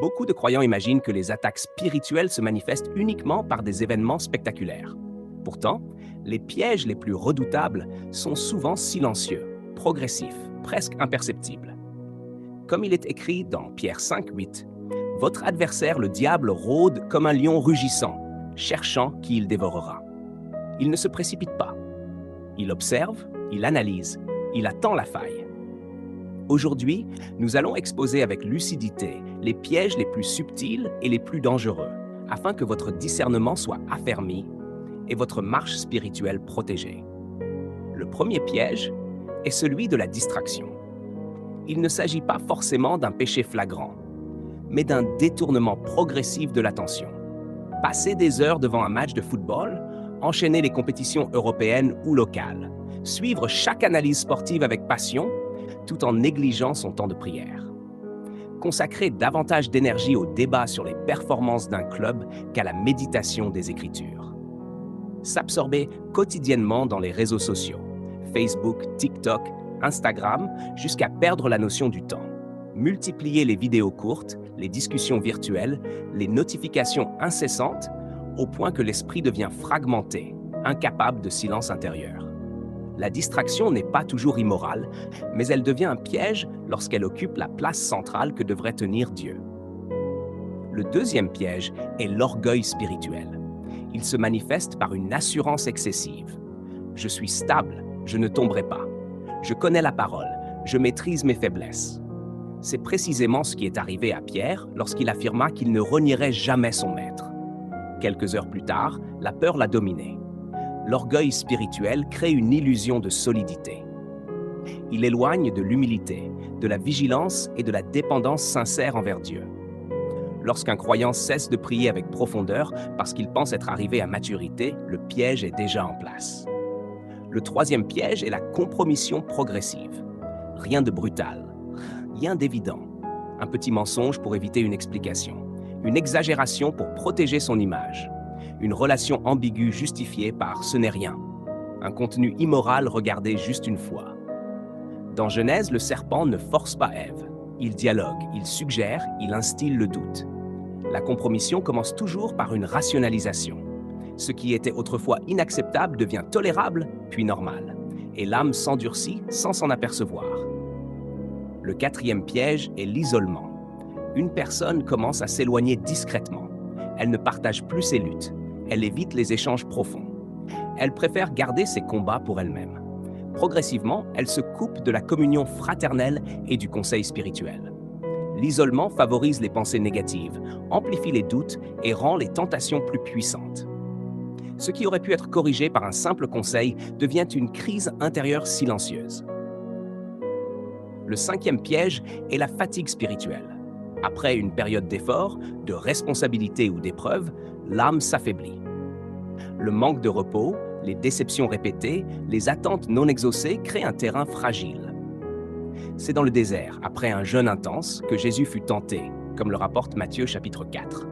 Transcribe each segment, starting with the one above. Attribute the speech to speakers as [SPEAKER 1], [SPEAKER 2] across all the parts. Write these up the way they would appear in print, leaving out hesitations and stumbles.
[SPEAKER 1] Beaucoup de croyants imaginent que les attaques spirituelles se manifestent uniquement par des événements spectaculaires. Pourtant, les pièges les plus redoutables sont souvent silencieux, progressifs, presque imperceptibles. Comme il est écrit dans Pierre 5:8, votre adversaire le diable rôde comme un lion rugissant, cherchant qui il dévorera. Il ne se précipite pas. Il observe, il analyse, il attend la faille. Aujourd'hui, nous allons exposer avec lucidité les pièges les plus subtils et les plus dangereux, afin que votre discernement soit affermi et votre marche spirituelle protégée. Le premier piège est celui de la distraction. Il ne s'agit pas forcément d'un péché flagrant, mais d'un détournement progressif de l'attention. Passer des heures devant un match de football, enchaîner les compétitions européennes ou locales, suivre chaque analyse sportive avec passion, tout en négligeant son temps de prière. Consacrer davantage d'énergie au débat sur les performances d'un club qu'à la méditation des Écritures. S'absorber quotidiennement dans les réseaux sociaux, Facebook, TikTok, Instagram, jusqu'à perdre la notion du temps. Multiplier les vidéos courtes, les discussions virtuelles, les notifications incessantes, au point que l'esprit devient fragmenté, incapable de silence intérieur. La distraction n'est pas toujours immorale, mais elle devient un piège lorsqu'elle occupe la place centrale que devrait tenir Dieu. Le deuxième piège est l'orgueil spirituel. Il se manifeste par une assurance excessive. Je suis stable, je ne tomberai pas. Je connais la parole, je maîtrise mes faiblesses. C'est précisément ce qui est arrivé à Pierre lorsqu'il affirma qu'il ne renierait jamais son maître. Quelques heures plus tard, la peur l'a dominé. L'orgueil spirituel crée une illusion de solidité. Il éloigne de l'humilité, de la vigilance et de la dépendance sincère envers Dieu. Lorsqu'un croyant cesse de prier avec profondeur parce qu'il pense être arrivé à maturité, le piège est déjà en place. Le troisième piège est la compromission progressive. Rien de brutal, rien d'évident. Un petit mensonge pour éviter une explication, une exagération pour protéger son image, une relation ambiguë justifiée par « ce n'est rien », un contenu immoral regardé juste une fois. Dans Genèse, le serpent ne force pas Ève. Il dialogue, il suggère, il instille le doute. La compromission commence toujours par une rationalisation. Ce qui était autrefois inacceptable devient tolérable, puis normal. Et l'âme s'endurcit sans s'en apercevoir. Le quatrième piège est l'isolement. Une personne commence à s'éloigner discrètement. Elle ne partage plus ses luttes. Elle évite les échanges profonds. Elle préfère garder ses combats pour elle-même. Progressivement, elle se coupe de la communion fraternelle et du conseil spirituel. L'isolement favorise les pensées négatives, amplifie les doutes et rend les tentations plus puissantes. Ce qui aurait pu être corrigé par un simple conseil devient une crise intérieure silencieuse. Le cinquième piège est la fatigue spirituelle. Après une période d'effort, de responsabilité ou d'épreuve, l'âme s'affaiblit. Le manque de repos, les déceptions répétées, les attentes non exaucées créent un terrain fragile. C'est dans le désert, après un jeûne intense, que Jésus fut tenté, comme le rapporte Matthieu chapitre 4.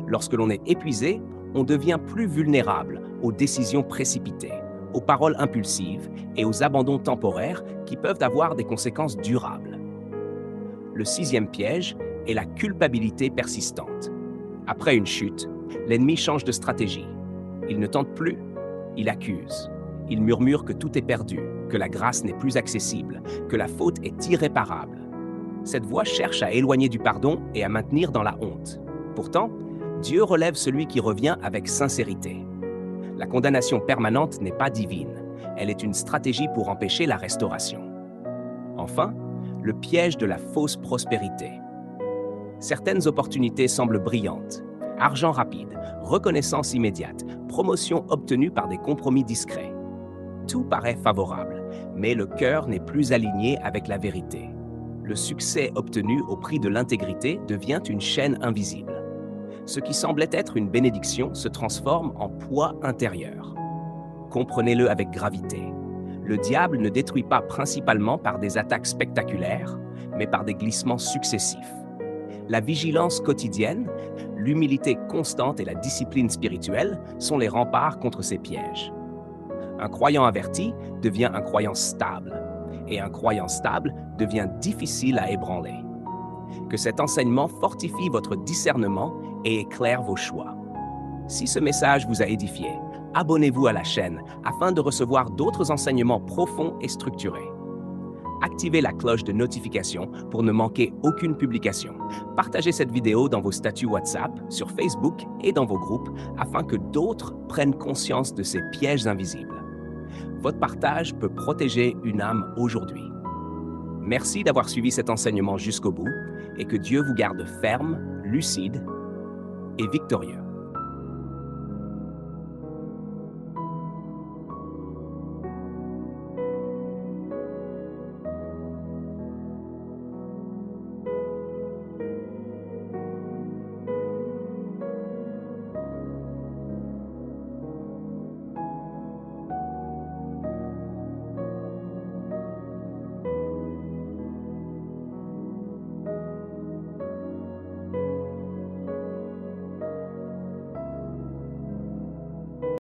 [SPEAKER 1] Lorsque l'on est épuisé, on devient plus vulnérable aux décisions précipitées, aux paroles impulsives et aux abandons temporaires qui peuvent avoir des conséquences durables. Le sixième piège est la culpabilité persistante. Après une chute, l'ennemi change de stratégie. Il ne tente plus, il accuse. Il murmure que tout est perdu, que la grâce n'est plus accessible, que la faute est irréparable. Cette voix cherche à éloigner du pardon et à maintenir dans la honte. Pourtant, Dieu relève celui qui revient avec sincérité. La condamnation permanente n'est pas divine. Elle est une stratégie pour empêcher la restauration. Enfin, le piège de la fausse prospérité. Certaines opportunités semblent brillantes. Argent rapide, reconnaissance immédiate, promotion obtenue par des compromis discrets. Tout paraît favorable, mais le cœur n'est plus aligné avec la vérité. Le succès obtenu au prix de l'intégrité devient une chaîne invisible. Ce qui semblait être une bénédiction se transforme en poids intérieur. Comprenez-le avec gravité. Le diable ne détruit pas principalement par des attaques spectaculaires, mais par des glissements successifs. La vigilance quotidienne, l'humilité constante et la discipline spirituelle sont les remparts contre ces pièges. Un croyant averti devient un croyant stable, et un croyant stable devient difficile à ébranler. que cet enseignement fortifie votre discernement et éclaire vos choix. Si ce message vous a édifié, abonnez-vous à la chaîne afin de recevoir d'autres enseignements profonds et structurés. Activez la cloche de notification pour ne manquer aucune publication. Partagez cette vidéo dans vos statuts WhatsApp, sur Facebook et dans vos groupes afin que d'autres prennent conscience de ces pièges invisibles. Votre partage peut protéger une âme aujourd'hui. Merci d'avoir suivi cet enseignement jusqu'au bout et que Dieu vous garde ferme, lucide et victorieux.